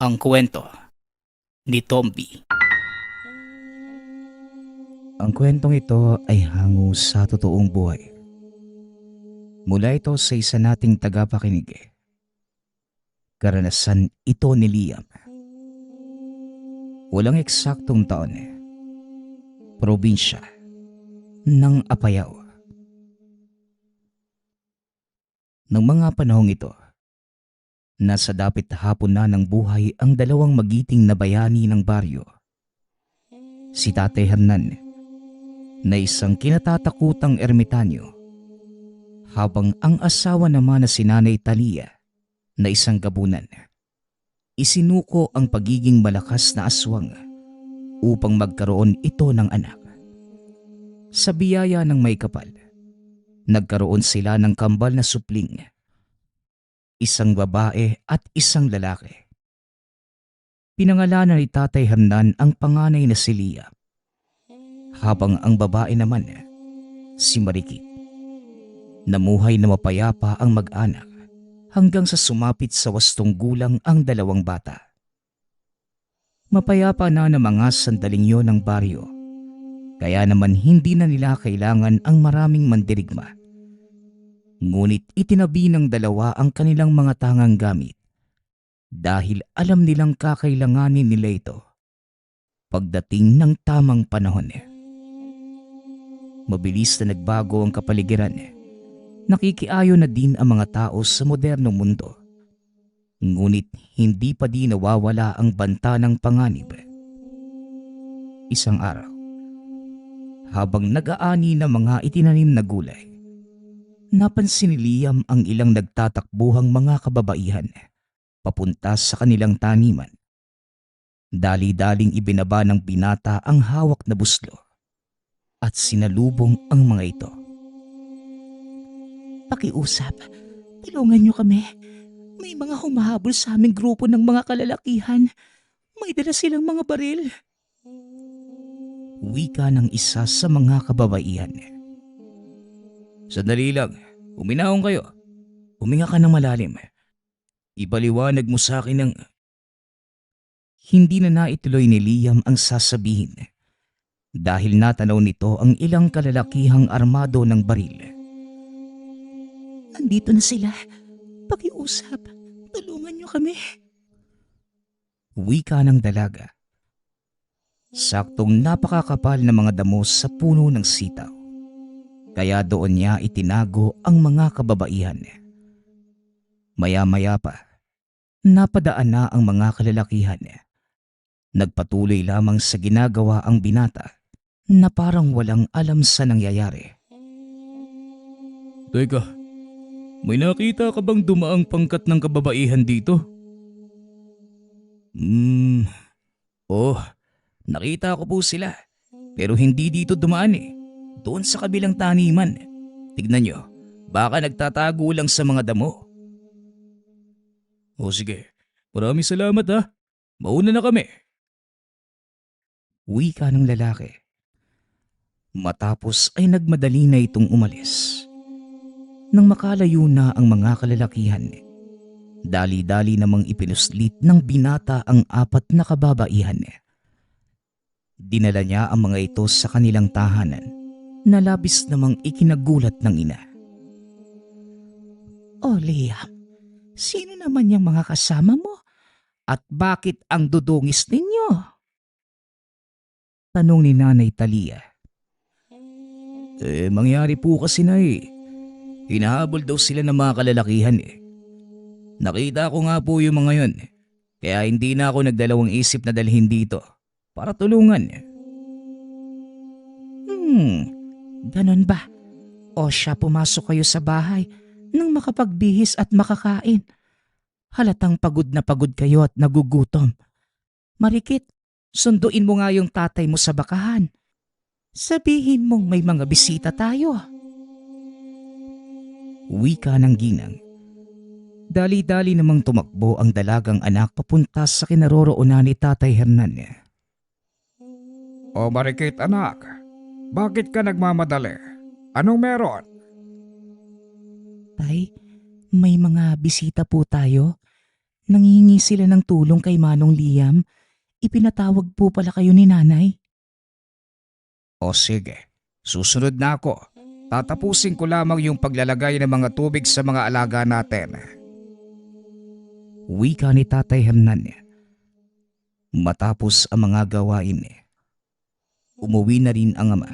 Ang kwento ni Tomby. Ang kwentong ito ay hango sa totoong buhay. Mula ito sa isa nating tagapakinig. Karanasan ito ni Liam. Walang eksaktong taon. Probinsya ng Apayao. Nang mga panahong ito, nasa dapit hapon na ng buhay ang dalawang magiting na bayani ng baryo. Si Tatay Hernan na isang kinatatakutang ermitanyo, habang ang asawa naman na si Nanay Talia na isang gabunan. Isinuko ang pagiging malakas na aswang upang magkaroon ito ng anak. Sa biyaya ng may kapal, nagkaroon sila ng kambal na supling, isang babae at isang lalaki. Pinangalanan ni Tatay Hernan ang panganay na si Lia, habang ang babae naman si Marikit. Namuhay na mapayapa ang mag-anak hanggang sa sumapit sa 8 gulang ang dalawang bata. Mapayapa na ng mga sandaling yon ng baryo, kaya naman hindi na nila kailangan ang maraming mandirigma. Ngunit itinabi ng dalawa ang kanilang mga tangang gamit dahil alam nilang kakailanganin nila ito pagdating ng tamang panahon. Mabilis na nagbago ang kapaligiran. Nakikiayo na din ang mga tao sa modernong mundo. Ngunit hindi pa din nawawala ang banta ng panganib. Isang araw, habang nag-aani ng mga itinanim na gulay, napansin ni Liam ang ilang nagtatakbuhang mga kababaihan papunta sa kanilang taniman. Dali-daling ibinaba ng binata ang hawak na buslo at sinalubong ang mga ito. Pakiusap, tulungan niyo kami. May mga humahabol sa aming grupo ng mga kalalakihan. May dala silang mga baril. Wika ng isa sa mga kababaihan. Sandali lang, uminahon kayo. Huminga ka ng malalim. Ipaliwanag mo sa akin ang... Hindi na naituloy ni Liam ang sasabihin dahil natanaw nito ang ilang kalalakihang armado ng baril. Nandito na sila. Pakiusap, tulungan niyo kami. Wika ng dalaga. Saktong napakakapal na mga damo sa puno ng sitaw, kaya doon niya itinago ang mga kababaihan. Maya-maya pa, napadaan na ang mga kalalakihan. Nagpatuloy lamang sa ginagawa ang binata na parang walang alam sa nangyayari. Teka, may nakita ka bang dumaang pangkat ng kababaihan dito? Oh, nakita ko po sila. Pero hindi dito dumaan eh. Doon sa kabilang taniman. Tignan nyo, baka nagtatago lang sa mga damo. O sige, maraming salamat ha. Mauna na kami. Wika ng lalaki. Matapos ay nagmadali na itong umalis. Nang makalayo na ang mga kalalakihan, dali-dali namang ipinuslit ng binata ang 4 na kababaihan. Dinala niya ang mga ito sa kanilang tahanan na labis namang ikinagulat ng ina. Oh, Liam, sino naman yung mga kasama mo? At bakit ang dudungis ninyo? Tanong ni Nanay Talia. Mangyari po kasi na hinahabol daw sila ng mga kalalakihan Nakita ko nga po yung mga yon. Kaya hindi na ako nagdalawang isip na dalhin dito para tulungan. Ganon ba? O siya pumasok kayo sa bahay nang makapagbihis at makakain. Halatang pagod na pagod kayo at nagugutom. Marikit, sunduin mo nga yung tatay mo sa bakahan. Sabihin mong may mga bisita tayo. Wika ng ginang. Dali-dali namang tumakbo ang dalagang anak papunta sa kinaroroonan ni Tatay Hernan. O Marikit anak, bakit ka nagmamadali? Anong meron? Tay, may mga bisita po tayo. Nangihingi sila ng tulong kay Manong Liam. Ipinatawag po pala kayo ni nanay. O sige, susunod na ako. Tatapusin ko lamang yung paglalagay ng mga tubig sa mga alaga natin. Wika ni Tatay Hernan. Matapos ang mga gawain, umuwi na rin ang ama.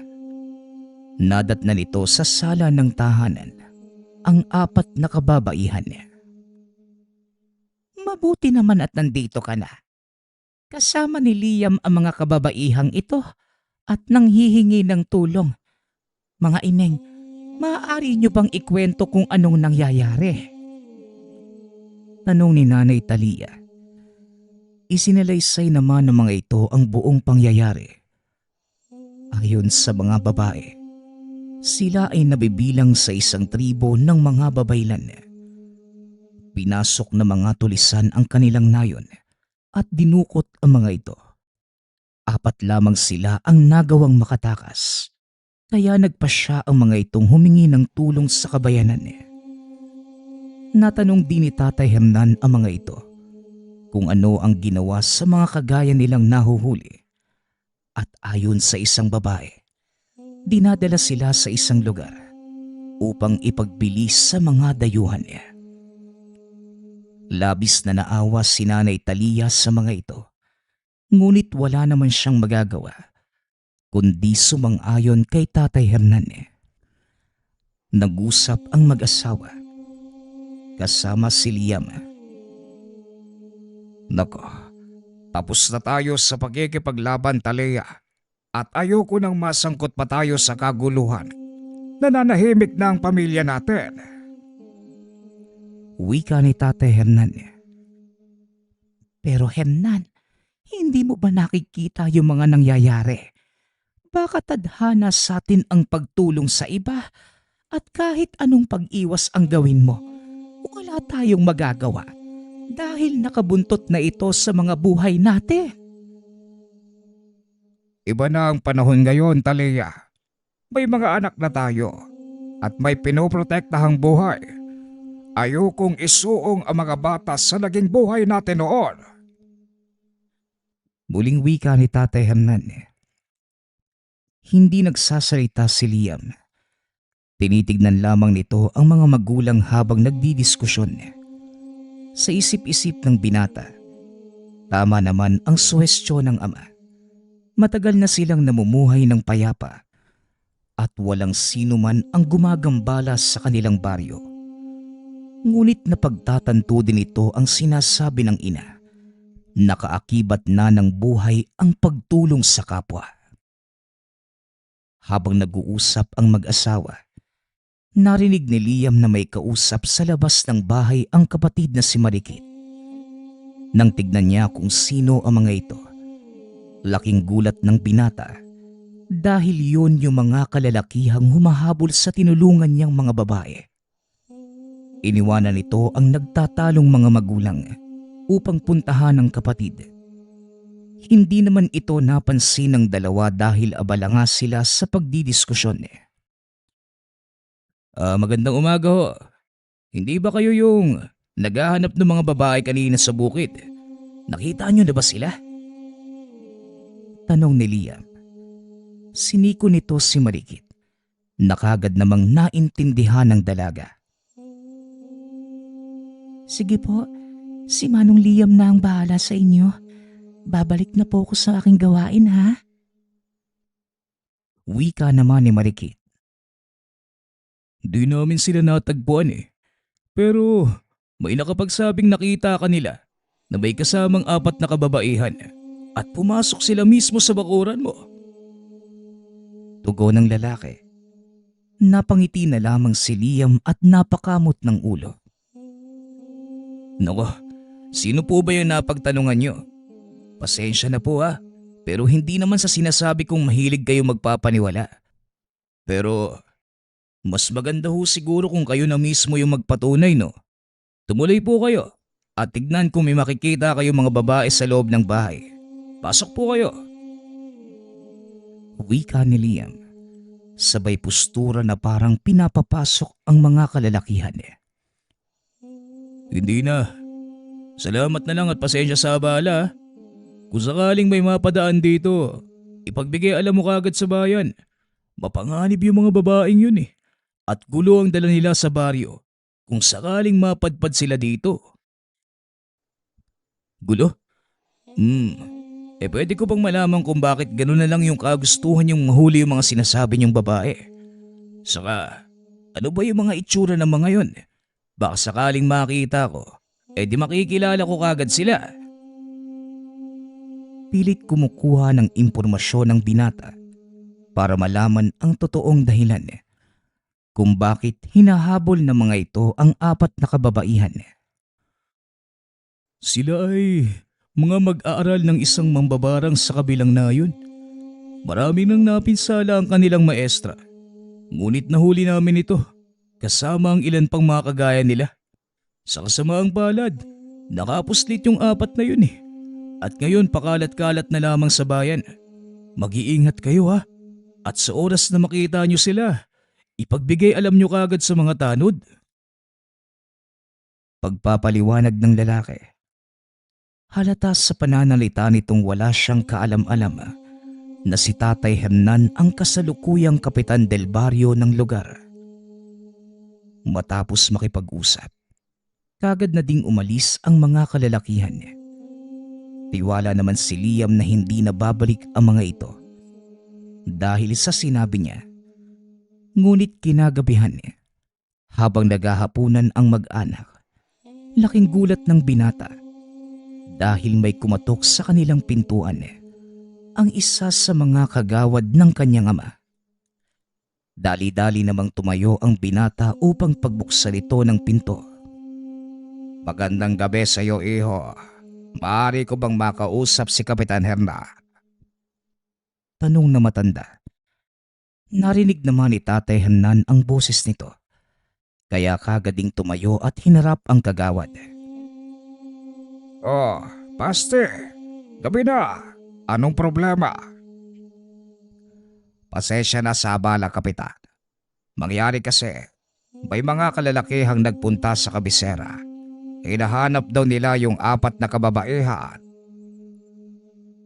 Nadatnan ito sa sala ng tahanan ang 4 na kababaihan. Mabuti naman at nandito ka na. Kasama ni Liam ang mga kababaihang ito at nanghihingi ng tulong. Mga ineng, maaari niyo bang ikwento kung anong nangyayari? Tanong ni Nanay Talia. Isinalaysay naman ng mga ito ang buong pangyayari. Ayon sa mga babae, sila ay nabibilang sa isang tribo ng mga babaylan. Pinasok na mga tulisan ang kanilang nayon at dinukot ang mga ito. 4 lamang sila ang nagawang makatakas. Kaya nagpasya ang mga itong humingi ng tulong sa kabayanan. Natanong din ni Tatay Hernan ang mga ito kung ano ang ginawa sa mga kagaya nilang nahuhuli. At ayon sa isang babae, dinadala sila sa isang lugar upang ipagbilis sa mga dayuhan niya. Labis na naawa si Nanay Talia sa mga ito, ngunit wala naman siyang magagawa kundi sumang-ayon kay Tatay Hernan. Nag-usap ang mag-asawa kasama si Liam. Nako, tapos na tayo sa pagkikipaglaban, Talia. At ayoko nang masangkot pa tayo sa kaguluhan. Nananahimik na ang pamilya natin. Wika ni Tatay Hernan. Pero Hernan, hindi mo ba nakikita yung mga nangyayari? Baka tadhana sa atin ang pagtulong sa iba at kahit anong pag-iwas ang gawin mo, wala tayong magagawa dahil nakabuntot na ito sa mga buhay natin. Iba na ang panahon ngayon, Talia. May mga anak na tayo at may pinoprotektahang buhay. Ayokong isuong ang mga bata sa naging buhay natin noon. Muling wika ni Tatay Hernan. Hindi nagsasalita si Liam. Tinitignan lamang nito ang mga magulang habang nagdidiskusyon. Sa isip-isip ng binata, tama naman ang suhestyon ng ama. Matagal na silang namumuhay ng payapa at walang sino man ang gumagambala sa kanilang baryo. Ngunit napagtatanto din ito ang sinasabi ng ina. Nakaakibat na ng buhay ang pagtulong sa kapwa. Habang nag-uusap ang mag-asawa, narinig ni Liam na may kausap sa labas ng bahay ang kapatid na si Marikit. Nang tignan niya kung sino ang mga ito, laking gulat ng binata dahil yun yung mga kalalakihang humahabol sa tinulungan niyang mga babae. Iniwanan nito ang nagtatalong mga magulang upang puntahan ang kapatid. Hindi naman ito napansin ng dalawa dahil abala nga sila sa pagdidiskusyon. Magandang umaga ho. Hindi ba kayo yung naghahanap ng mga babae kanina sa bukid? Nakita niyo na ba sila? Tanong ni Liam. Siniko nito si Marikit. Nakagad namang naintindihan ng dalaga. Sige po, si Manong Liam na ang bahala sa inyo. Babalik na po ako sa aking gawain, ha? Wika naman ni Marikit. Di namin sila natagpuan eh. Pero may nakapagsabing nakita kanila na may kasamang 4 na kababaihan at pumasok sila mismo sa bakuran mo. Tugon ng lalaki. Napangiti na lamang si Liam at napakamot ng ulo. Nako, sino po ba yung napagtanungan nyo? Pasensya na po ha, pero hindi naman sa sinasabi kong mahilig kayo magpapaniwala. Pero mas maganda ho siguro kung kayo na mismo yung magpatunay, no? Tumuloy po kayo at tignan kung may makikita kayo mga babae sa loob ng bahay. Pasok po kayo. Wika ni Liam. Sabay postura na parang pinapapasok ang mga kalalakihan. Hindi na. Salamat na lang at pasensya sa abala. Kung sakaling may mapadaan dito, ipagbigay alam mo kagad sa bayan. Mapanganib yung mga babaeng yun eh. At gulo ang dala nila sa baryo kung sakaling mapadpad sila dito. Gulo? Pwede ko bang malaman kung bakit gano'n na lang yung kagustuhan yung mahuli yung mga sinasabi niyong babae? Saka, ano ba yung mga itsura ng mga yun? Baka sakaling makita ko, di makikilala ko kagad sila. Pilit kumukuha ng impormasyon ng binata para malaman ang totoong dahilan kung bakit hinahabol ng mga ito ang 4 na kababaihan. Sila ay mga mag-aaral ng isang mambabarang sa kabilang nayon. Marami nang napinsala ang kanilang maestra. Ngunit nahuli namin ito kasama ang ilan pang mga kagaya nila. Sa kasamaang palad, nakapuslit yung 4 na yun eh. At ngayon pakalat-kalat na lamang sa bayan. Mag-iingat kayo ha. At sa oras na makita nyo sila, ipagbigay alam nyo kagad sa mga tanod. Pagpapaliwanag ng lalaki. Halata sa pananalita nitong wala siyang kaalam-alam na si Tatay Hernan ang kasalukuyang kapitan del barrio ng lugar. Matapos makipag-usap, kagad na ding umalis ang mga kalalakihan. Tiwala naman si Liam na hindi na babalik ang mga ito dahil sa sinabi niya. Ngunit kinagabihan habang naghahapunan ang mag-anak, laking gulat ng binata dahil may kumatok sa kanilang pintuan ang isa sa mga kagawad ng kanyang ama. Dali-dali namang tumayo ang binata upang pagbuksan ito ng pinto. Magandang gabi sa iyo, iho. Maaari ko bang makausap si Kapitan Hernan? Tanong na matanda. Narinig naman ni Tatay Hernan ang boses nito, kaya kagading tumayo at hinarap ang kagawad. Oh, Paste, gabi na. Anong problema? Pasensya na sa abala, Kapitan. Mangyari kasi, may mga kalalakihang nagpunta sa kabisera. Hinahanap daw nila yung 4 na kababaihan.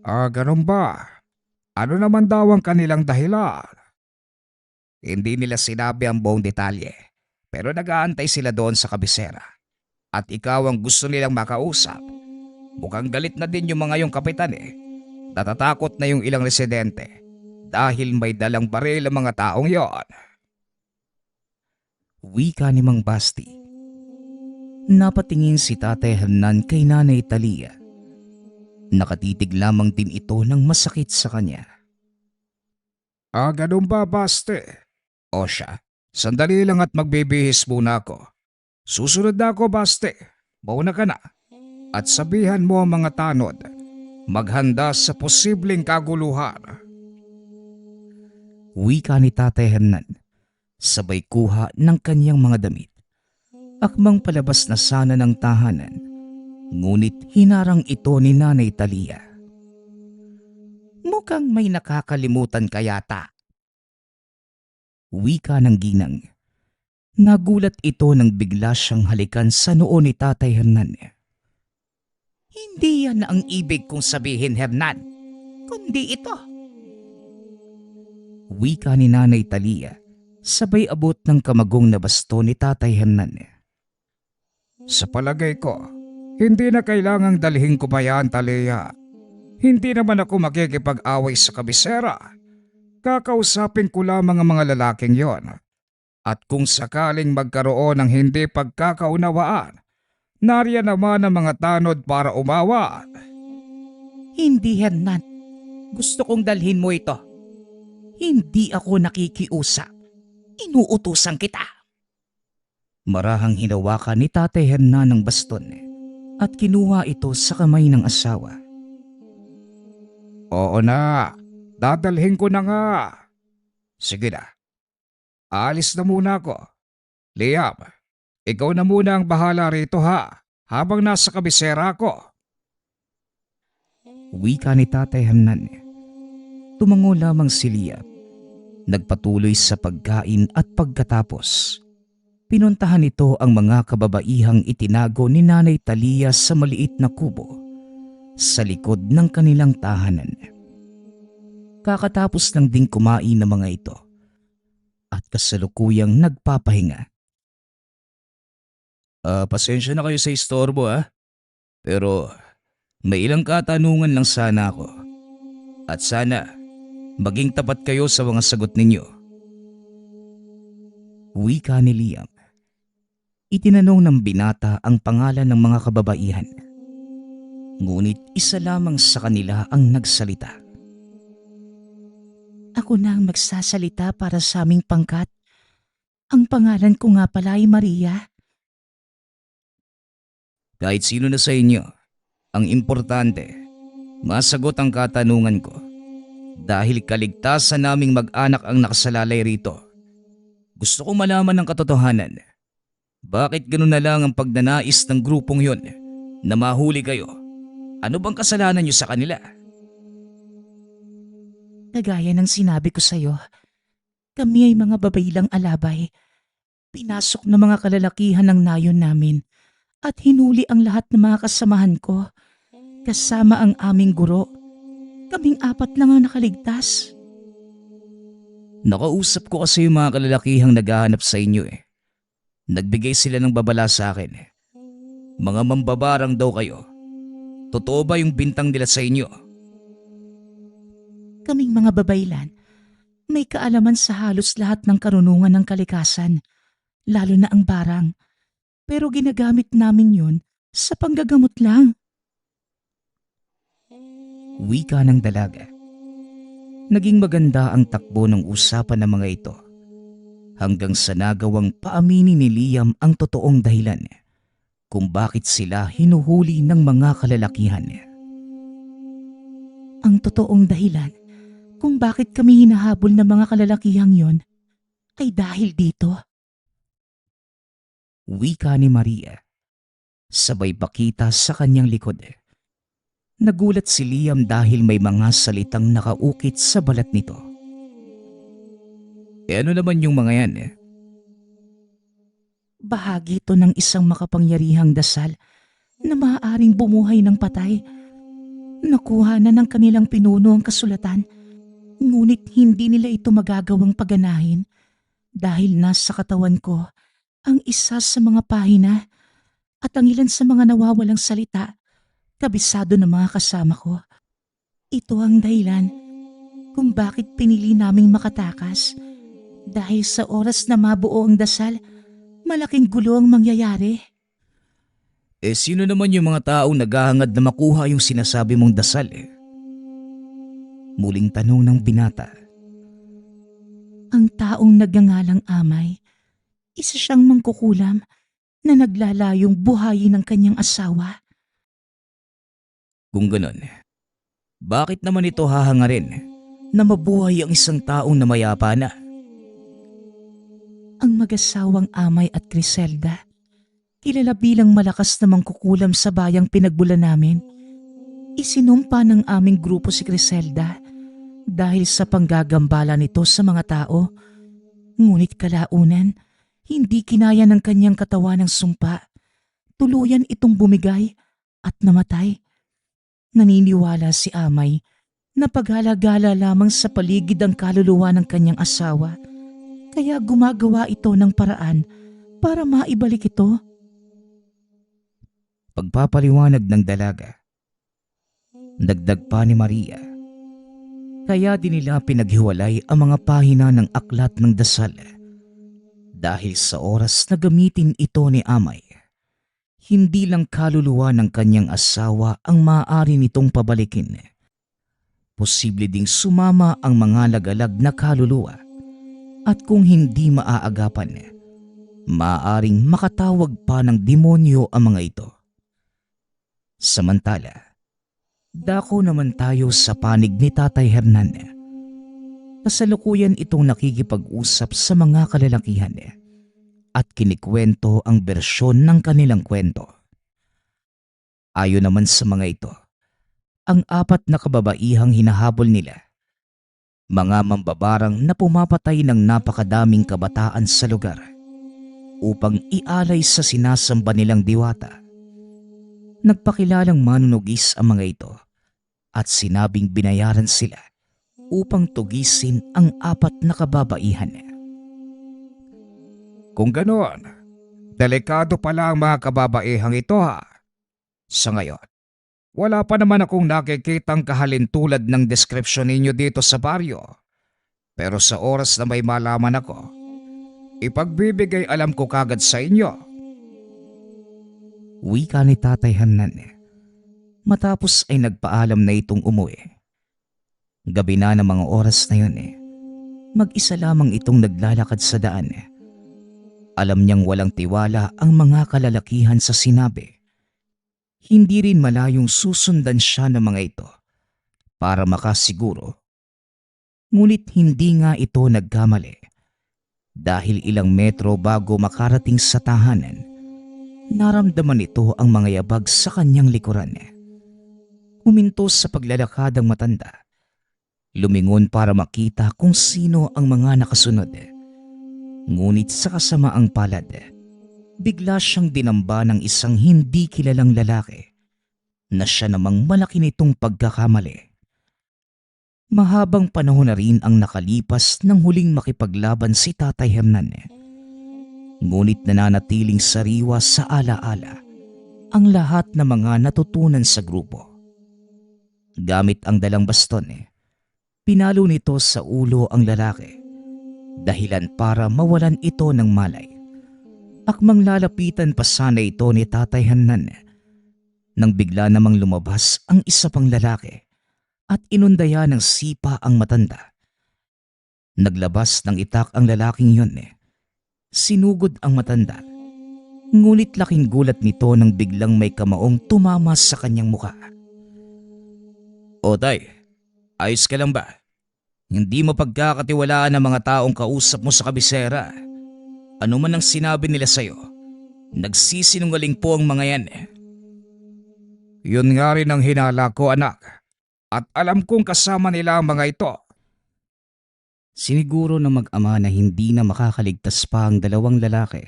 Ganun ba? Ano naman daw ang kanilang dahilan? Hindi nila sinabi ang buong detalye, pero nag-aantay sila doon sa kabisera. At ikaw ang gusto nilang makausap. Mukhang galit na din yung mga yung kapitan eh. Natatakot na yung ilang residente dahil may dalang baril ang mga taong yon. Wika ni Mang Basti. Napatingin si Tatay Hernan kay Nanay Talia. Nakatitig lamang din ito ng masakit sa kanya. Ganun ba, Baste? O siya, sandali lang at magbibihis muna ako. Susunod na ako, Baste. Mauna ka na. At sabihan mo ang mga tanod, maghanda sa posibleng kaguluhan. Wika ni Tatay Hernan, sabay kuha ng kanyang mga damit. Akmang palabas na sana ng tahanan, ngunit hinarang ito ni Nanay Talia. Mukhang may nakakalimutan ka yata. Wika ng ginang. Nagulat ito nang bigla siyang halikan sa noo ni Tatay Hernan. Hindi yan ang ibig kong sabihin, Hernan. Kundi ito. Wika ni Nanay Talia, sabay abot ng kamagong na basto ni Tatay Hernan. Sa palagay ko, hindi na kailangang dalhin ko pa yan, Talia. Hindi naman ako makikipag-away sa kabisera. Kakausapin ko lamang ang mga lalaking yon. At kung sakaling magkaroon ng hindi pagkakaunawaan, nariyan naman ang mga tanod para umawa. Hindi, Hernan. Gusto kong dalhin mo ito. Hindi ako nakikiusap. Inuutusan kita. Marahang hinawakan ni Tatay Hernan ng baston at kinuha ito sa kamay ng asawa. Oo na, dadalhin ko na nga. Sige na, alis na muna ako. Liam, ikaw na muna ang bahala rito ha, habang nasa kabisera ko. Wika ni Tatay Hernan. Tumango lamang si Liam. Nagpatuloy sa pagkain at pagkatapos, Pinuntahan nito ang mga kababaihang itinago ni Nanay Talia sa maliit na kubo sa likod ng kanilang tahanan. Kakatapos lang ding kumain ng mga ito at kasalukuyang nagpapahinga. Pasensya na kayo sa istorbo pero may ilang katanungan lang sana ako. At sana maging tapat kayo sa mga sagot ninyo. Wika ni Liam. Itinanong ng binata ang pangalan ng mga kababaihan. Ngunit isa lamang sa kanila ang nagsalita. Ako na ang magsasalita para sa aming pangkat. Ang pangalan ko nga pala ay Maria. Kahit sino na sa inyo, ang importante, masagot ang katanungan ko. Dahil kaligtasan naming mag-anak ang nakasalalay rito. Gusto ko malaman ng katotohanan. Bakit ganun na lang ang pagnanais ng grupong yon na mahuli kayo? Ano bang kasalanan niyo sa kanila? Kagaya ng sinabi ko sa'yo, kami ay mga babaylang alabay. Pinasok ng mga kalalakihan ng nayon namin at hinuli ang lahat ng mga kasamahan ko, kasama ang aming guro. Kaming 4 lang ang nakaligtas. Nakausap ko kasi yung mga kalalakihang naghahanap sa inyo Nagbigay sila ng babala sa akin. Mga mambabarang daw kayo. Totoo ba yung bintang nila sa inyo? Kaming mga babaylan, may kaalaman sa halos lahat ng karunungan ng kalikasan, lalo na ang barang. Pero ginagamit namin yun sa panggagamot lang. Wika ng dalaga. Naging maganda ang takbo ng usapan ng mga ito hanggang sa nagawang paaminin ni Liam ang totoong dahilan kung bakit sila hinuhuli ng mga kalalakihan. Ang totoong dahilan kung bakit kami hinahabol ng mga kalalakihang yon ay dahil dito. Wika ni Maria. Sabay pakita sa kanyang likod. Nagulat si Liam dahil may mga salitang nakaukit sa balat nito. Ano naman yung mga yan Bahagi ito ng isang makapangyarihang dasal na maaaring bumuhay ng patay. Nakuha na ng kanilang pinuno ang kasulatan, ngunit hindi nila ito magagawang paganahin dahil nasa katawan ko ang isa sa mga pahina at ang ilan sa mga nawawalang salita, kabisado ng mga kasama ko. Ito ang dahilan kung bakit pinili naming makatakas. Dahil sa oras na mabuo ang dasal, malaking gulo ang mangyayari. Sino naman yung mga taong naghahangad na makuha yung sinasabi mong dasal Muling tanong ng binata. Ang taong nagngangalang Amay, isa siyang mangkukulam na naglalayong buhayin ng kanyang asawa. Kung ganon, bakit naman ito hahangarin na mabuhay ang isang taong namayapa na? Ang mag-asawang Amay at Criselda, kilala bilang malakas na mangkukulam sa bayang pinagbulan namin, isinumpa ng aming grupo si Criselda dahil sa panggagambala nito sa mga tao. Ngunit kalaunan, hindi kinaya ng kanyang katawan ng sumpa. Tuluyan itong bumigay at namatay. Naniniwala si Amay na paghala-gala lamang sa paligid ang kaluluwa ng kanyang asawa. Kaya gumagawa ito ng paraan para maibalik ito. Pagpapaliwanag ng dalaga. Dagdag pa ni Maria. Kaya din nila pinaghiwalay ang mga pahina ng aklat ng dasal. Dahil sa oras na gamitin ito ni Amay, hindi lang kaluluwa ng kanyang asawa ang maaari nitong pabalikin. Posible ding sumama ang mga lagalag na kaluluwa. At kung hindi maaagapan, maaaring makatawag pa ng demonyo ang mga ito. Samantala, dako naman tayo sa panig ni Tatay Hernan. Kasalukuyan itong nakikipag-usap sa mga kalalakihan at kinikwento ang bersyon ng kanilang kwento. Ayon naman sa mga ito, ang 4 na kababaihang hinahabol nila, mga mambabarang na pumapatay ng napakadaming kabataan sa lugar. upang ialay sa sinasamba nilang diwata. Nagpakilalang manunugis ang mga ito at sinabing binayaran sila upang tugisin ang 4 na kababaihan. Kung ganoon, delikado pala ang mga kababaihang ito ha. Sa ngayon, wala pa naman akong nakikitang kahalintulad ng deskripsyon ninyo dito sa baryo. Pero sa oras na may malaman ako, ipagbibigay alam ko kagad sa inyo. Wika ni Tatay Hernan. Matapos ay nagpaalam na itong umuwi. Gabi na ng mga oras na yun. Mag-isa lamang itong naglalakad sa daan. Alam niyang walang tiwala ang mga kalalakihan sa sinabi. Hindi rin malayong susundan siya ng mga ito para makasiguro. Ngunit hindi nga ito nagkamali. Dahil ilang metro bago makarating sa tahanan, naramdaman ito ang mga yabag sa kanyang likuran. Huminto sa paglalakad ang matanda. Lumingon para makita kung sino ang mga nakasunod. Ngunit sa kasamaang palad, bigla siyang dinamba ng isang hindi kilalang lalaki na siya namang malaki nitong pagkakamali. Mahabang panahon na rin ang nakalipas nang huling makipaglaban si Tatay Hernan. Ngunit nananatiling sariwa sa alaala ang lahat ng mga natutunan sa grupo. Gamit ang dalang baston, pinalo nito sa ulo ang lalaki, dahilan para mawalan ito ng malay. Akmang lalapitan pa sana ito ni Tatay Hernan nang bigla namang lumabas ang isa pang lalaki at inundaya ng sipa ang matanda. Naglabas ng itak ang lalaking yun. Sinugod ang matanda. Ngunit laking gulat nito nang biglang may kamaong tumama sa kanyang muka. O tay, ayos ka lang ba? Hindi mo pagkakatiwalaan ang mga taong kausap mo sa kabisera. Ano man ang sinabi nila sa'yo, nagsisinungaling po ang mga yan. Yun nga rin ang hinala ko, anak. At alam kong kasama nila ang mga ito. Siniguro ng mag-ama na hindi na makakaligtas pa ang dalawang lalaki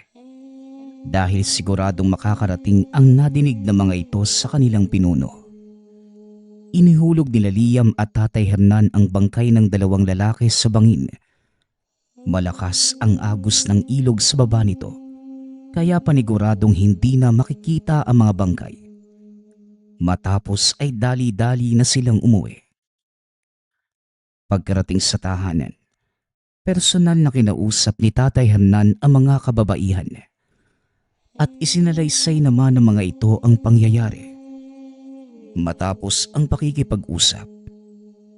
dahil siguradong makakarating ang nadinig na mga ito sa kanilang pinuno. Inihulog nila Liam at Tatay Hernan ang bangkay ng dalawang lalaki sa bangin. Malakas ang agos ng ilog sa baba nito, kaya paniguradong hindi na makikita ang mga bangkay. Matapos ay dali-dali na silang umuwi. Pagkarating sa tahanan, personal na kinausap ni Tatay Hernan ang mga kababaihan at isinalaysay naman ng mga ito ang pangyayari. Matapos ang pakikipag-usap,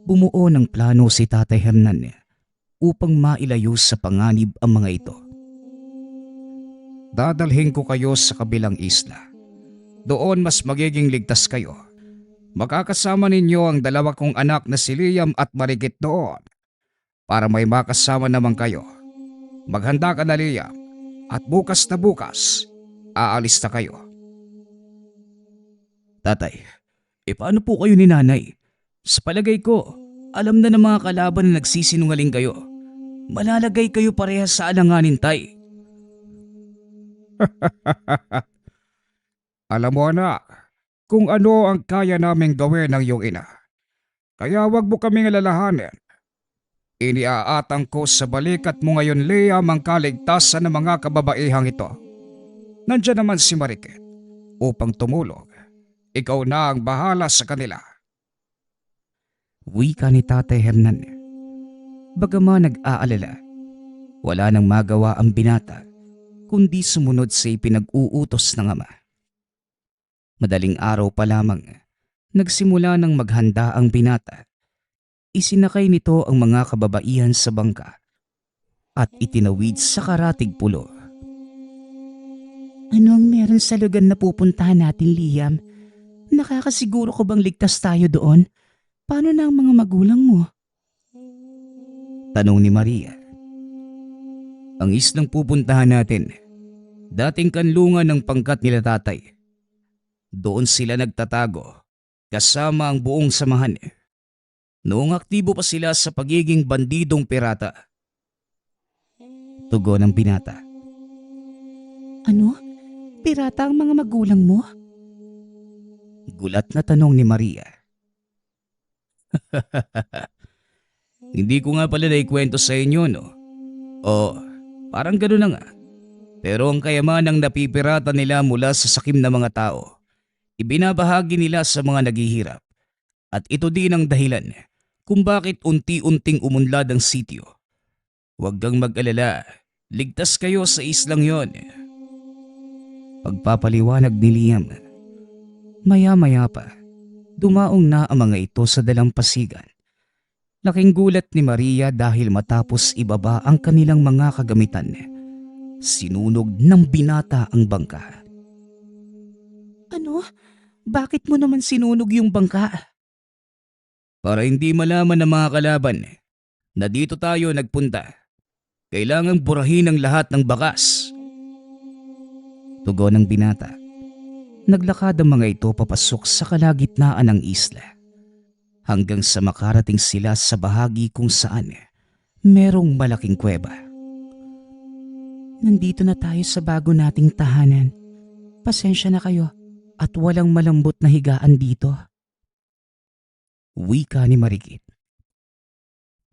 bumuo ng plano si Tatay Hernan upang mailayo sa panganib ang mga ito. Dadalhin ko kayo sa kabilang isla. Doon mas magiging ligtas kayo. Makakasama ninyo ang dalawa kong anak na si Liam at Marikit doon. Para may makasama naman kayo. Maghanda ka na, Liam. At bukas na bukas, aalis na kayo. Tatay, paano po kayo ni nanay? Sa palagay ko, alam na ng mga kalaban na nagsisinungaling kayo. Malalagay kayo parehas sa alanganin, tay. Alam mo, anak, kung ano ang kaya naming gawin ng iyong ina. Kaya wag mo kaming alalahanin. Iniaatang ko sa balikat mo ngayon, Liam, ang kaligtasan ng mga kababaihang ito. Nandiyan naman si Marikit upang tumulong. Ikaw na ang bahala sa kanila. Wika ni Tatay Hernan. Bagaman nag-aalala, wala nang magawa ang binata kundi sumunod sa ipinag-uutos ng ama. Madaling araw pa lamang, nagsimula ng maghanda ang binata. Isinakay nito ang mga kababaihan sa bangka at itinawid sa karatig pulo. Ano ang meron sa lugar na pupuntahan natin, Liam? Nakakasiguro ko bang ligtas tayo doon? Paano na ang mga magulang mo? Tanong ni Maria. Ang islang pupuntahan natin, dating kanlungan ng pangkat nila tatay. Doon sila nagtatago, kasama ang buong samahan. Noong aktibo pa sila sa pagiging bandidong pirata. Tugon ng binata. Ano? Pirata ang mga magulang mo? Gulat na tanong ni Maria. Hindi ko nga pala naikwento sa inyo, no? O, parang gano'n na nga. Pero ang kayamanang napipirata nila mula sa sakim ng mga tao, ibinabahagi nila sa mga naghihirap. At ito din ang dahilan kung bakit unti-unting umunlad ang sityo. Huwag kang mag-alala, ligtas kayo sa islang yon. Pagpapaliwanag ni Liam. Maya-maya pa, dumaong na ang mga ito sa dalampasigan. Laking gulat ni Maria dahil matapos ibaba ang kanilang mga kagamitan, sinunog ng binata ang bangka. Ano? Bakit mo naman sinunog yung bangka? Para hindi malaman ng mga kalaban na dito tayo nagpunta, kailangang burahin ang lahat ng bakas. Tugon ng binata. Naglakad ang mga ito papasok sa kalagitnaan ng isla hanggang sa makarating sila sa bahagi kung saan merong malaking kuweba. Nandito na tayo sa bago nating tahanan. Pasensya na kayo at walang malambot na higaan dito. Wika ni Marikit.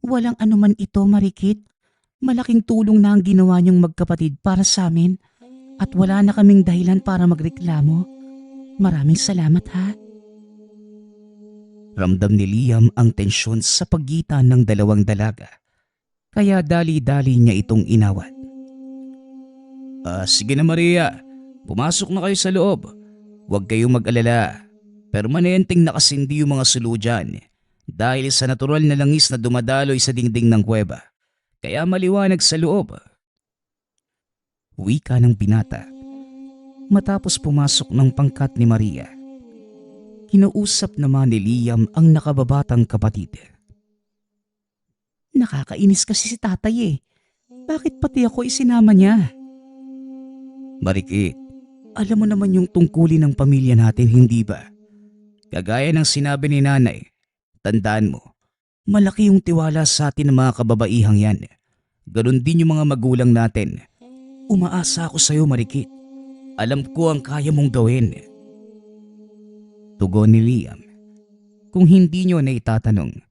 Walang anuman ito, Marikit. Malaking tulong na ang ginawa niyong magkapatid para sa amin at wala na kaming dahilan para magreklamo. Maraming salamat ha. Ramdam ni Liam ang tensyon sa pagitan ng dalawang dalaga, kaya dali-dali niya itong inawat. Sige na Maria, pumasok na kayo sa loob. Huwag kayong mag-alala. Permanenteng nakasindi yung mga sulu dyan dahil sa natural na langis na dumadaloy sa dingding ng kuweba. Kaya maliwanag sa loob. Wika ng binata. Matapos pumasok ng pangkat ni Maria, kinausap naman ni Liam ang nakababatang kapatid. Nakakainis kasi si tatay eh. Bakit pati ako isinama niya? Marikit, alam mo naman yung tungkulin ng pamilya natin, hindi ba? Kagaya ng sinabi ni nanay, tandaan mo, Malaki yung tiwala sa atin ng mga kababaihang yan. Ganon din yung mga magulang natin. Umaasa ako sa'yo, Marikit. Alam ko ang kaya mong gawin. Tugon ni Liam. Kung hindi nyo na itatanong,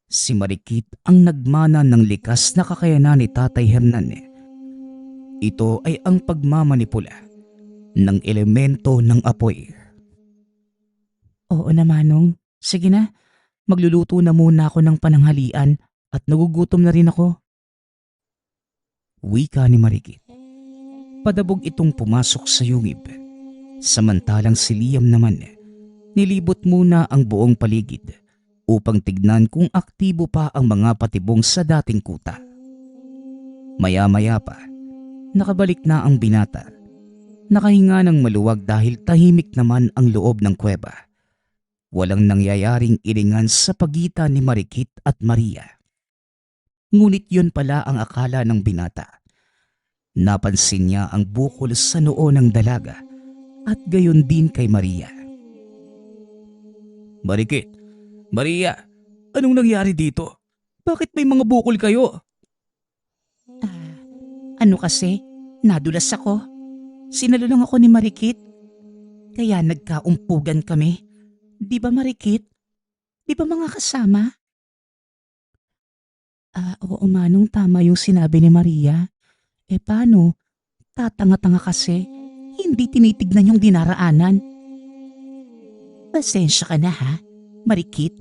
si Marikit ang nagmana ng likas na kakayanan ni Tatay Hernan. Ito ay ang pagmamanipula ng elemento ng apoy. Oo na Manong. Sige na. Magluluto na muna ako ng pananghalian at nagugutom na rin ako. Wika ni Marikit. Padabog itong pumasok sa yungib. Samantalang si Liam naman, nilibot muna ang buong paligid upang tignan kung aktibo pa ang mga patibong sa dating kuta. Maya-maya pa, nakabalik na ang binata. Nakahinga ng maluwag dahil tahimik naman ang loob ng kuweba. Walang nangyayaring iringan sa pagitan ni Marikit at Maria. Ngunit yun pala ang akala ng binata. Napansin niya ang bukol sa noo ng dalaga at gayon din kay Maria. Marikit, Maria, anong nangyari dito? Bakit may mga bukol kayo? Ano kasi? Nadulas ako. Sinalo lang ako ni Marikit. Kaya nagkaumpugan kami. Di ba Marikit? Di ba mga kasama? Oo Manong, tama yung sinabi ni Maria. Paano? Tatanga-tanga kasi. Hindi tinitignan yung dinaraanan. Pasensya ka na ha, Marikit.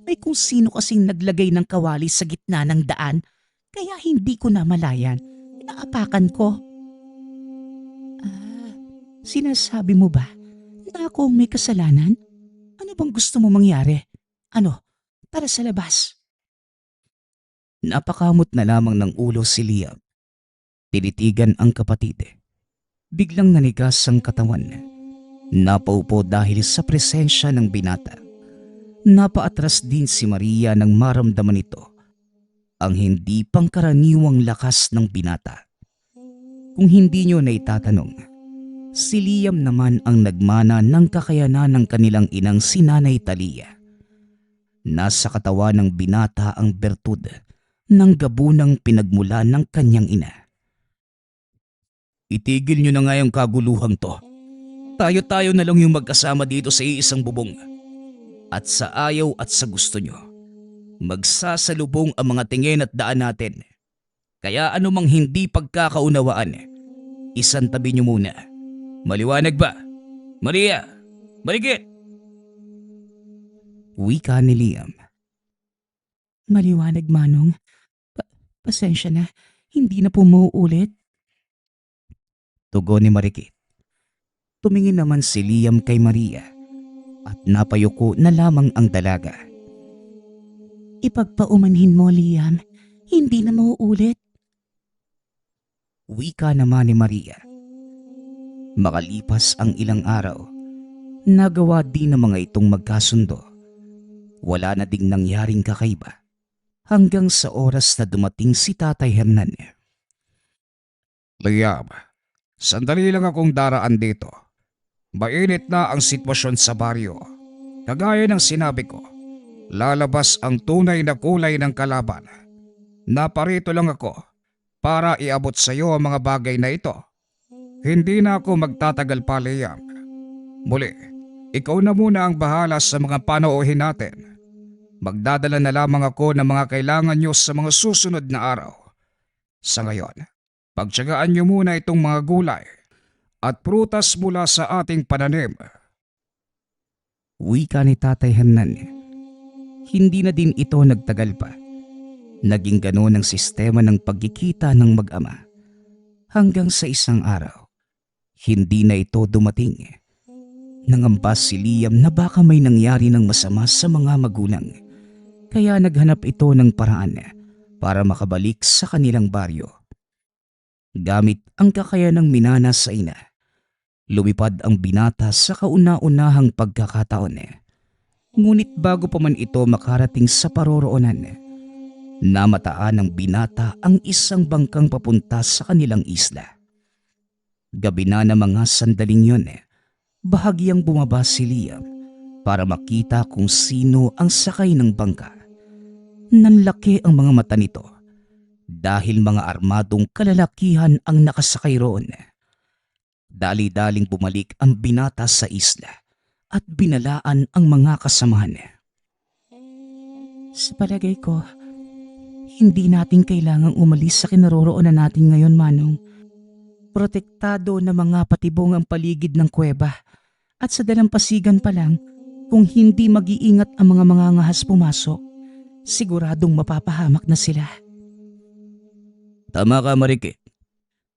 May kung sino kasing naglagay ng kawali sa gitna ng daan. Kaya hindi ko namalayan. Naapakan ko. Sinasabi mo ba na ako ang may kasalanan? Ano bang gusto mo mangyari? Ano? Tara sa labas. Napakamot na lamang ng ulo si Liam. Tinitigan ang kapatid. Biglang nanigas ang katawan. Napaupo dahil sa presensya ng binata. Napaatras din si Maria nang maramdaman ito. Ang hindi pangkaraniwang lakas ng binata. Kung hindi nyo na itatanong, si Liam naman ang nagmana ng kakayanan ng kanilang inang si Nanay Talia. Nasa katawan ng binata ang bertud ng gabunang pinagmula ng kanyang ina. Itigil nyo na nga yung kaguluhang to. Tayo-tayo na lang yung magkasama dito sa iisang bubong. At sa ayaw at sa gusto nyo, magsasalubong ang mga tingin at daan natin. Kaya anumang hindi pagkakaunawaan, isantabi nyo muna. Maliwanag ba? Maria! Marigit! Wika ni Liam. Maliwanag, Manong. Pasensya na, hindi na po mauulit. Tugon ni Marikit. Tumingin naman si Liam kay Maria at napayuko na lamang ang dalaga. Ipagpaumanhin mo, Liam. Hindi na mauulit. Wika naman ni Maria. Makalipas ang ilang araw, nagawa din ng mga itong magkasundo. Wala na ding nangyaring kakaiba hanggang sa oras na dumating si Tatay Hernan. Liam, sandali lang akong daraan dito. Mainit na ang sitwasyon sa baryo. Kagaya ng sinabi ko, lalabas ang tunay na kulay ng kalaban. Naparito lang ako para iabot sa iyo ang mga bagay na ito. Hindi na ako magtatagal pa, Liam. Muli, ikaw na muna ang bahala sa mga panauhin natin. Magdadala na lamang ako ng mga kailangan nyo sa mga susunod na araw. Sa ngayon, pagtiyagaan nyo muna itong mga gulay at prutas mula sa ating pananim. Wika ni Tatay Hernan. Hindi na din ito nagtagal pa. Naging ganoon ang sistema ng pagkikita ng mag-ama. Hanggang sa isang araw, hindi na ito dumating. Nangamba si Liam na baka may nangyari ng masama sa mga magulang. Kaya naghanap ito ng paraan para makabalik sa kanilang baryo. Gamit ang kakayanang minana sa ina, lumipad ang binata sa kauna-unahang pagkakataon. Ngunit bago pa man ito makarating sa paroroonan, namataan ng binata ang isang bangkang papunta sa kanilang isla. Gabi na ng mga sandaling yun, bahagyang bumaba si Liam para makita kung sino ang sakay ng bangka. Nanlaki ang mga mata nito dahil mga armadong kalalakihan ang nakasakay roon. Dali-daling bumalik ang binata sa isla at binalaan ang mga kasamahan. Sa palagay ko, hindi natin kailangang umalis sa kinaroroonan natin ngayon, Manong. Protektado na mga patibong ang paligid ng kuweba at sa dalampasigan pa lang, kung hindi mag-iingat ang mga mangangahas pumasok, siguradong mapapahamak na sila. Tama ka, Marikit.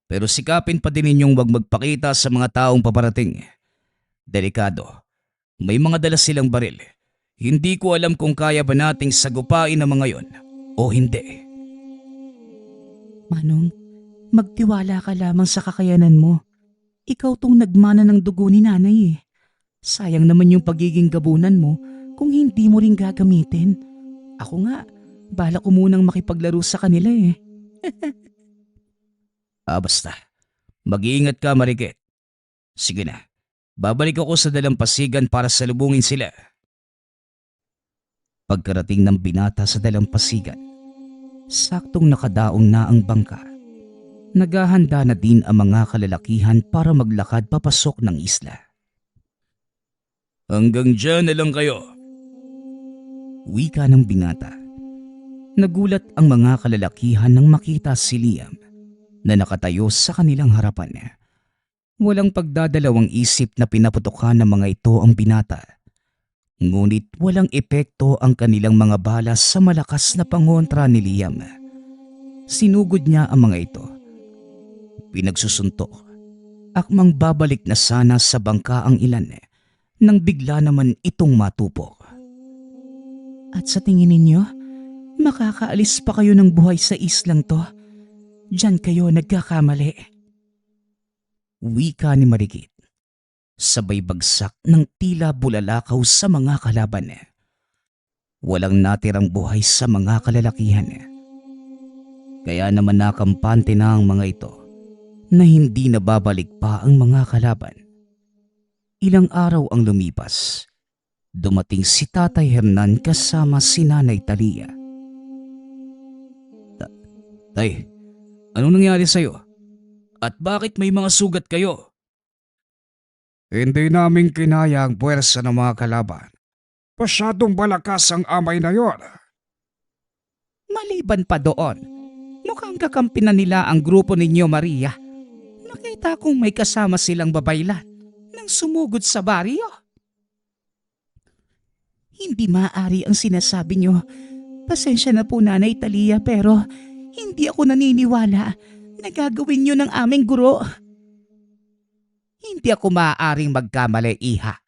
Pero sikapin pa din ninyong wag magpakita sa mga taong paparating. Delikado. May mga dala silang baril. Hindi ko alam kung kaya ba nating sagupain ang mga yon o hindi. Manong, magtiwala ka lamang sa kakayanan mo. Ikaw tong nagmana ng dugo ni nanay eh. Sayang naman yung pagiging gabunan mo kung hindi mo rin gagamitin. Ako nga, bala ko munang makipaglaro sa kanila eh. Basta. Mag-iingat ka, Marikit. Sige na. Babalik ako sa dalampasigan para salubungin sila. Pagkarating ng binata sa dalampasigan, saktong nakadaong na ang bangka. Naghahanda na din ang mga kalalakihan para maglakad papasok ng isla. Hanggang dyan na lang kayo. Wika ng binata. Nagulat ang mga kalalakihan nang makita si Liam na nakatayo sa kanilang harapan. Walang pagdadalawang isip na pinaputokan ng mga ito ang binata. Ngunit walang epekto ang kanilang mga bala sa malakas na pangontra ni Liam. Sinugod niya ang mga ito. Pinagsusuntok. Akmang babalik na sana sa bangka ang ilan nang bigla naman itong matupok. At sa tingin ninyo, makakaalis pa kayo ng buhay sa islang to? Diyan kayo nagkakamali. Wika ni Marikit. Sabay bagsak ng tila bulalakaw sa mga kalaban. Walang natirang buhay sa mga kalalakihan. Kaya naman nakampante na ang mga ito na hindi nababalik pa ang mga kalaban. Ilang araw ang lumipas. Dumating si Tatay Hernan kasama si Nanay Talia. Tay, anong nangyari sa'yo? At bakit may mga sugat kayo? Hindi namin kinaya ang puwersa ng mga kalaban. Masyadong malakas ang amay na yon. Maliban pa doon, mukhang kakampi na nila ang grupo ninyo, Maria. Nakita kong may kasama silang babaylan nang sumugod sa baryo. Hindi maaari ang sinasabi nyo. Pasensya na po, Nanay Talia, pero hindi ako naniniwala na gagawin nyo ng aming guro. Hindi ako maaaring magkamali, Iha.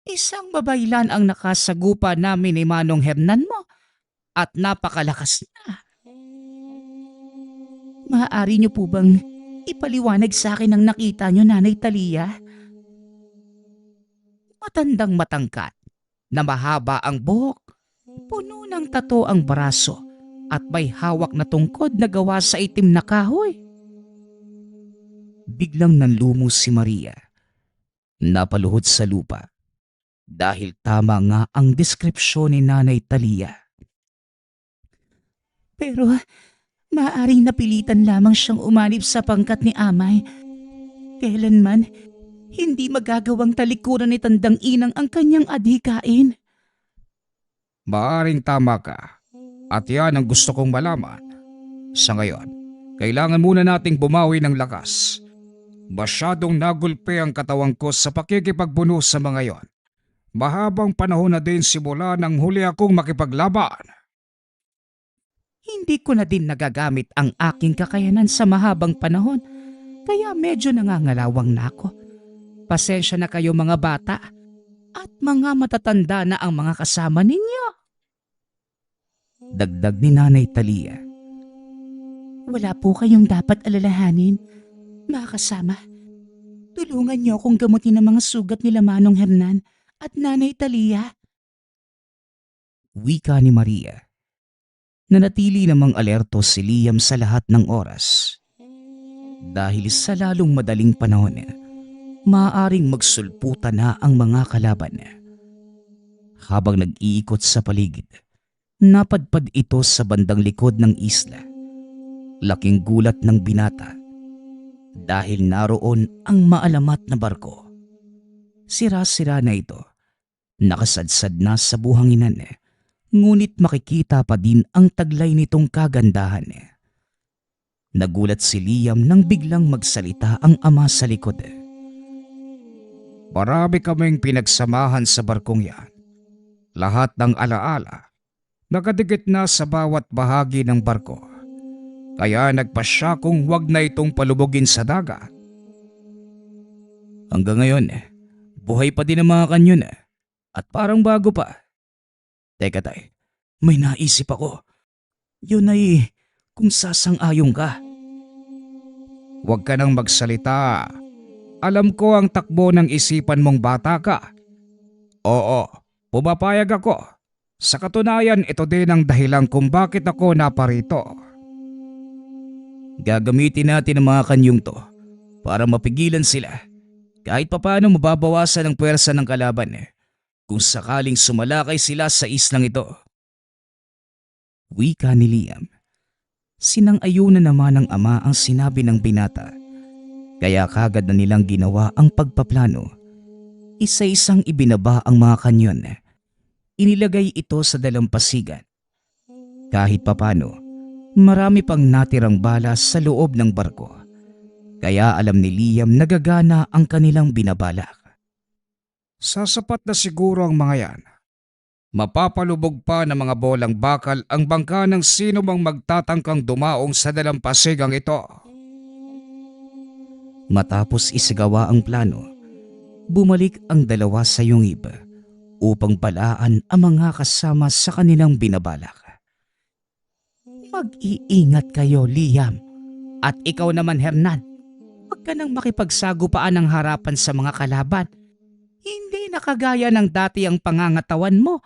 Isang babaylan ang nakasagupa namin ni Manong Hernan mo at napakalakas na. Maaari niyo po bang ipaliwanag sa akin ang nakita niyo, Nanay Talia? Matandang matangkat na mahaba ang buhok, puno ng tato ang braso at may hawak na tungkod na gawa sa itim na kahoy. Biglang nanlumos si Maria. Napaluhod sa lupa dahil tama nga ang deskripsyon ni Nanay Talia. Pero maaaring napilitan lamang siyang umanib sa pangkat ni Amay. Kailanman, hindi magagawang talikuran ni Tandang Inang ang kanyang adhikain. Maaring tama ka. At yan ang gusto kong malaman. Sa ngayon, kailangan muna nating bumawi ng lakas. Masyadong nagulpe ang katawan ko sa pakikipagbuno sa mga yon. Mahabang panahon na din simula nang huli akong makipaglaban. Hindi ko na din nagagamit ang aking kakayanan sa mahabang panahon, kaya medyo nangangalawang na ako. Pasensya na kayo mga bata at mga matatanda na ang mga kasama ninyo. Dagdag ni Nanay Talia. Wala po kayong dapat alalahanin, mga kasama. Tulungan niyo akong gamutin ang mga sugat nila Manong Hernan at Nanay Talia. Wika ni Maria. Nanatili namang alerto si Liam sa lahat ng oras. Dahil sa lalong madaling panahon, maaaring magsulputan na ang mga kalaban. Habang nag-iikot sa paligid, napadpad ito sa bandang likod ng isla. Laking gulat ng binata dahil naroon ang maalamat na barko. Sira-sira na ito, nakasadsad na sa buhanginan, ngunit makikita pa din ang taglay nitong kagandahan. Nagulat si Liam nang biglang magsalita ang ama sa likod. Marami kaming pinagsamahan sa barkong yan. Lahat ng alaala, nakadikit na sa bawat bahagi ng barko. Kaya nagpasya kung wag na itong palubogin sa dagat. Hanggang ngayon, buhay pa din ang mga kanyon at parang bago pa. Teka tay, may naisip ako. Yun ay kung sasang-ayon ka. Huwag ka nang magsalita. Alam ko ang takbo ng isipan mong bata ka. Oo, pumapayag ako. Sa katunayan, ito din ang dahilan kung bakit ako naparito. Gagamitin natin ang mga kanyong to para mapigilan sila. Kahit papaano mababawasan ang puwersa ng kalaban kung sakaling sumalakay sila sa islang ito. Wika ni Liam. Sinang-ayunan naman ng ama ang sinabi ng binata. Kaya kagad na nilang ginawa ang pagpaplano. Isa-isang ibinaba ang mga kanyon. Inilagay ito sa dalampasigan. Kahit papano, marami pang natirang bala sa loob ng barko. Kaya alam ni Liam na gagana ang kanilang binabalak. Sasapat na siguro ang mga yan. Mapapalubog pa ng mga bolang bakal ang bangka ng sino mang magtatangkang dumaong sa dalampasigang ito. Matapos isagawa ang plano, bumalik ang dalawa sa yungib upang balaan ang mga kasama sa kanilang binabalak. Mag-iingat kayo, Liam. At ikaw naman, Hernan. Huwag ka nang makipagsagupaan ng harapan sa mga kalaban. Hindi na kagaya ng dati ang pangangatawan mo.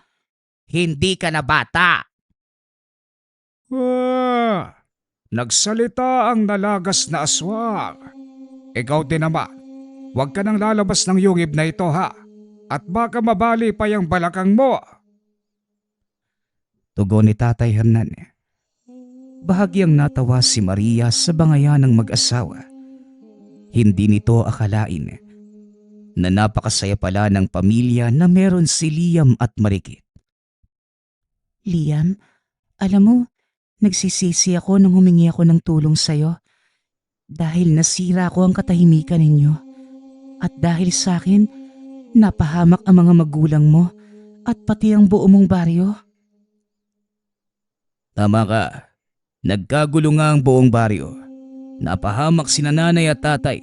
Hindi ka na bata. Nagsalita ang nalagas na aswang. Ikaw din naman, huwag ka nang lalabas ng yungib na ito ha. At baka mabali pa yung balakang mo. Tugon ni Tatay Hernan. Bahagyang natawa si Maria sa bangayan ng mag-asawa Hindi nito akalain na napakasaya pala ng pamilya na meron si Liam at Marikit. Liam, alam mo, nagsisisi ako nung humingi ako ng tulong sa'yo. Dahil nasira ko ang katahimikan ninyo. At dahil sa akin, napahamak ang mga magulang mo at pati ang buo mong baryo. Tama ka. Nagkagulo nga ang buong baryo. Napahamak sina nanay at tatay.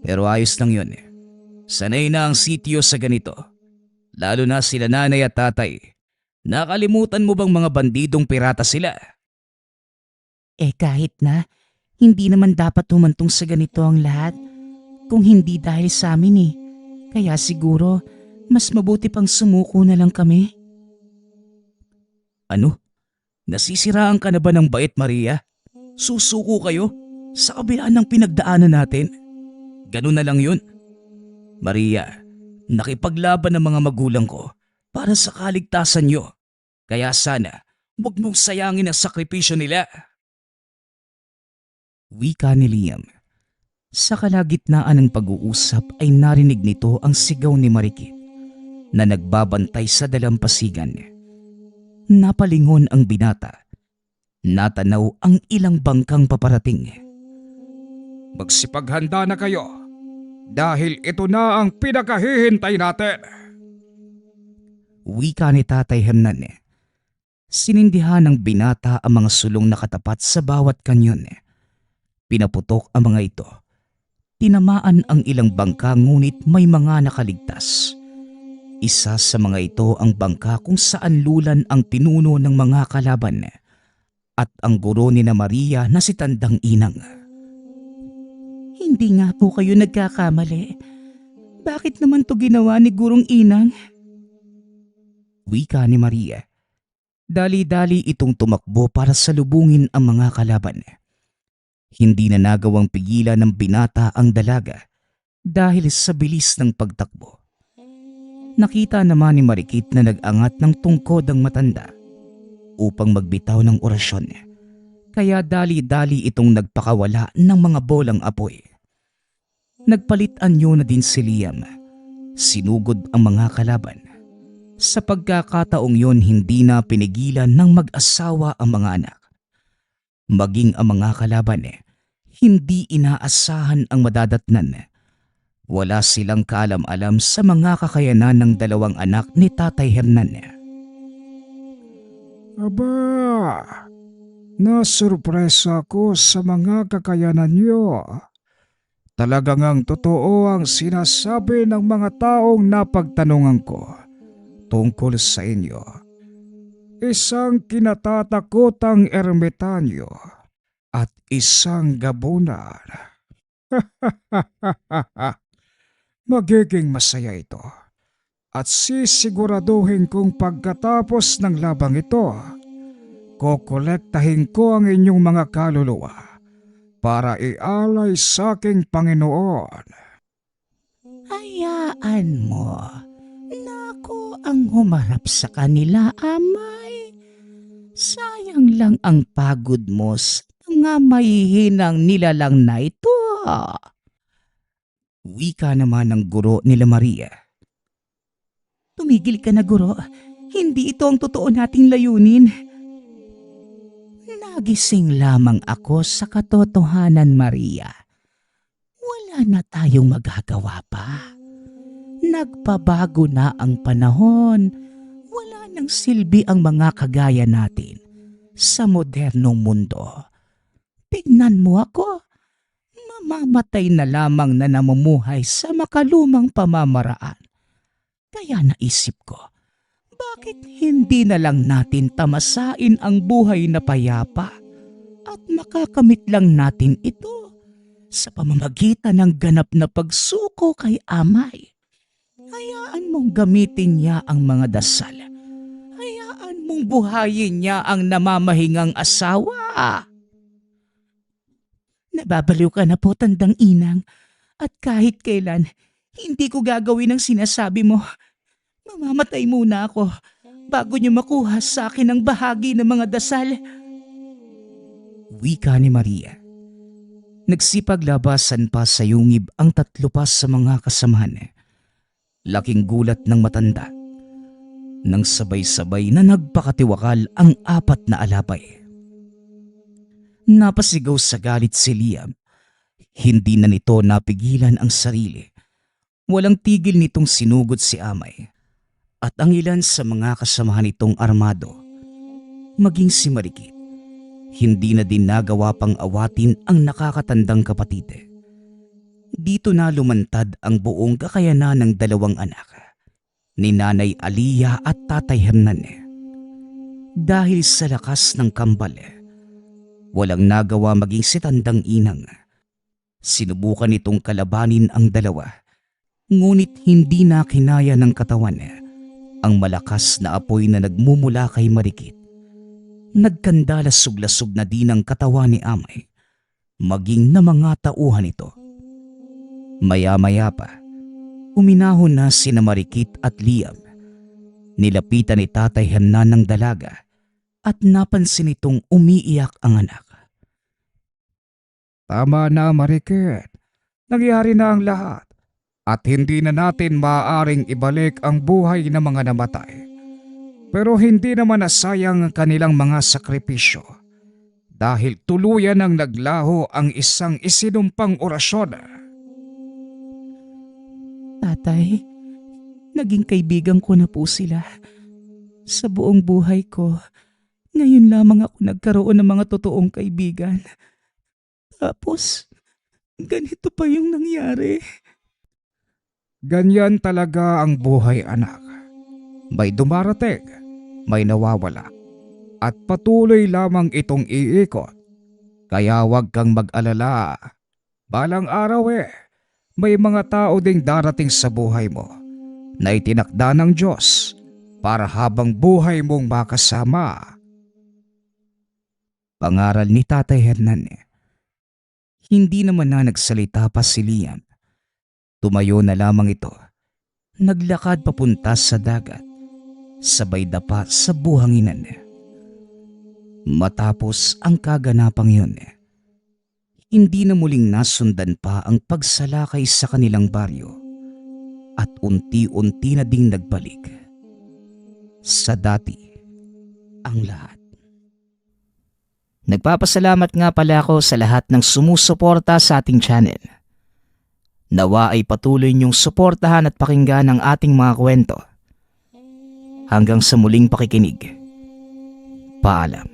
Pero ayos lang yun. Sanay na ang sityo sa ganito. Lalo na sila nanay at tatay. Nakalimutan mo bang mga bandidong pirata sila? Kahit na, hindi naman dapat humantong sa ganito ang lahat. Kung hindi dahil sa amin. Kaya siguro, mas mabuti pang sumuko na lang kami. Ano? Nasisiraan ka na ba ng bait, Maria? Susuko kayo? Sa kabila ng pinagdaanan natin? Ganun na lang yun. Maria, nakipaglaban ng mga magulang ko para sa kaligtasan nyo. Kaya sana, huwag mong sayangin ang sakripisyo nila. Wika ni Liam. Sa kalagitnaan ng pag-uusap ay narinig nito ang sigaw ni Marikit na nagbabantay sa dalampasigan. Napalingon ang binata. Natanaw ang ilang bangkang paparating. Magsipaghanda na kayo dahil ito na ang pinakahihintay natin. Wika ni Tatay Hernan. Sinindihan ng binata ang mga sulong nakatapat sa bawat kanyon. Pinaputok ang mga ito. Tinamaan ang ilang bangka ngunit may mga nakaligtas. Isa sa mga ito ang bangka kung saan lulan ang pinuno ng mga kalaban at ang guro ni na Maria na si Tandang Inang. Hindi nga po kayo nagkakamali. Bakit naman to ginawa ni Gurong Inang? Wika ni Maria. Dali-dali itong tumakbo para salubungin ang mga kalaban. Hindi na nagawang pigilan ng binata ang dalaga dahil sa bilis ng pagtakbo. Nakita naman ni Marikit na nag-angat ng tungkod ang matanda upang magbitaw ng orasyon. Kaya dali-dali itong nagpakawala ng mga bolang apoy. Nagpalit anyo na din si Liam. Sinugod ang mga kalaban. Sa pagkakataong yon hindi na pinigilan ng mag-asawa ang mga anak. Maging ang mga kalaban hindi inaasahan ang madadatnan. Wala silang kaalam-alam sa mga kakayanan ng dalawang anak ni Tatay Hernan. Aba, nasurpresa ko sa mga kakayanan niyo. Talagang ang totoo ang sinasabi ng mga taong napagtanungan ko tungkol sa inyo. Isang kinatatakotang ermitanyo at isang gabunan. Magiging masaya ito at sisiguraduhin kong pagkatapos ng labang ito, kokolektahin ko ang inyong mga kaluluwa para ialay sa aking Panginoon. Hayaan mo. Nako ang humarap sa kanila, amay. Sayang lang ang pagod mo sa mga mahihinang nilalang na ito. Wika naman ng guro nila Maria. Tumigil ka na, guro. Hindi ito ang totoo nating layunin. Nagising lamang ako sa katotohanan, Maria. Wala na tayong magagawa pa. Nagpabago na ang panahon. Wala nang silbi ang mga kagaya natin sa modernong mundo. Tignan mo ako. Mamamatay na lamang na namumuhay sa makalumang pamamaraan. Kaya naisip ko, bakit hindi na lang natin tamasain ang buhay na payapa at makakamit lang natin ito sa pamamagitan ng ganap na pagsuko kay Amay. Hayaan mong gamitin niya ang mga dasal. Hayaan mong buhayin niya ang namamahingang asawa. Nababaliw ka na po, Tandang Inang, at kahit kailan, hindi ko gagawin ang sinasabi mo. Mamamatay muna ako bago niyo makuha sa akin ang bahagi ng mga dasal. Wika ni Maria. Nagsipaglabasan pa sa yungib ang 3 pa sa mga kasamahan. Laking gulat ng matanda nang sabay-sabay na nagpakatiwakal ang 4 na alapay. Napasigaw sa galit si Liam. Hindi na nito napigilan ang sarili. Walang tigil nitong sinugod si Amay. At ang ilan sa mga kasamahan nitong armado, maging si Marikit, hindi na din nagawa pang awatin ang nakakatandang kapatid. Dito na lumantad ang buong kakayanan ng 2 anak, ni Nanay Aliyah at Tatay Hernan. Dahil sa lakas ng kambal, walang nagawa maging si Tandang Inang. Sinubukan nitong kalabanin ang 2, ngunit hindi na kinaya ng katawan ang malakas na apoy na nagmumula kay Marikit. Nagkandalasog-lasog na din ang katawan ni Amay, maging na mga tauhan nito. Maya-maya pa, uminahon na sina Marikit at Liam. Nilapitan ni Tatay Hernan ng dalaga at napansin nitong umiiyak ang anak. Tama na, Marikit. Nangyari na ang lahat. At hindi na natin maaaring ibalik ang buhay ng mga namatay. Pero hindi naman nasayang ang kanilang mga sakripisyo. Dahil tuluyan ang naglaho ang isang isinumpang orasyon. Tatay, naging kaibigan ko na po sila. Sa buong buhay ko, ngayon lamang ako nagkaroon ng mga totoong kaibigan. Tapos, ganito pa yung nangyari. Ganyan talaga ang buhay, anak. May dumarating, may nawawala, at patuloy lamang itong iikot. Kaya huwag kang mag-alala. Balang araw may mga tao ding darating sa buhay mo na itinakda ng Diyos para habang buhay mong makasama. Pangaral ni Tatay Hernan. Hindi naman na nagsalita pa si Liam. Tumayo na lamang ito. Naglakad papunta sa dagat, sabay dapa sa buhanginan. Matapos ang kaganapang yun, hindi na muling nasundan pa ang pagsalakay sa kanilang baryo at unti-unti na ding nagbalik sa dati ang lahat. Nagpapasalamat nga pala ako sa lahat ng sumusuporta sa ating channel. Nawa ay patuloy niyong suportahan at pakinggan ang ating mga kwento. Hanggang sa muling pakikinig. Paalam.